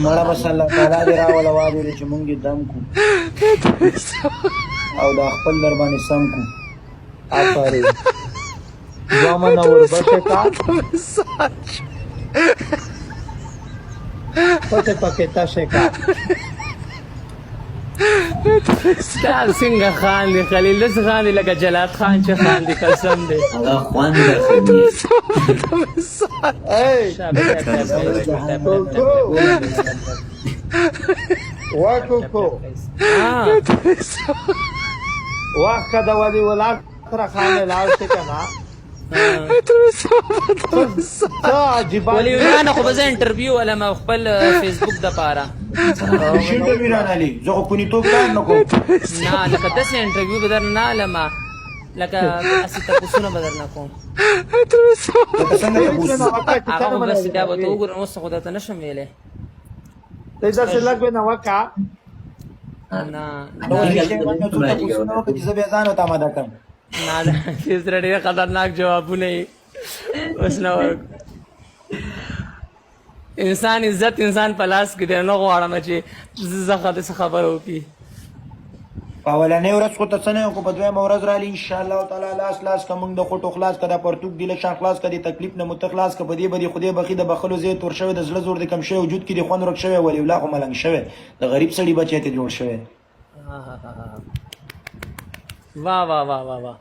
مړه بس الله تعالی دې راوله واجوړي چې مونږ یې دم کو او دا خپل در باندې سم کو. آفرین زامن وربشه کا پته پکې تشه کا دا څنګه خان دی خلیل داسې خان دی لکه جلات خان چې خان دی قسم دی هغه خوند درخوي ای کوکو وخت د ودی ولات تر خانه لاړ شي کنه ولی نه خو به زه انټرویو ولم خپل فیسبوک دپاره شینټر ویران علي زه خو کونیتوب کار نه کوم نه لکه داسې انټرویو به در نه علم لکه هسې تپوسونه به در نه کوم لکه څنګه تپوس هغه خو بس بیا به ته وګورم اوس خو درته نه شم ویلی ته داسې لږ نه وکړه نه چې زه بیا ځان ورته اماده کړم نه دې سره ډېر خطرناک جوابونه یې اوس نه ورکو انسان عزت انسان په لاس کې دی نه غواړم چې زه داسې خبره وکړي په اولنۍ ورځ خو ته څه نه خو په دویمه ورځ رالي انشاءالله تعالی لاس که موږ د خوټو خلاص که د پرتوک دی له شان خلاص که د تکلیف نه مته خلاص که په دې به دې خدای بخي د بخلو ځای تور شوی د زړه زور د کم شوی وجود کې د خوند ورک شوی ولي ولا خو ملنګ شوی د غریب سړي بچی ته جوړ شوی واه واه واه واه واه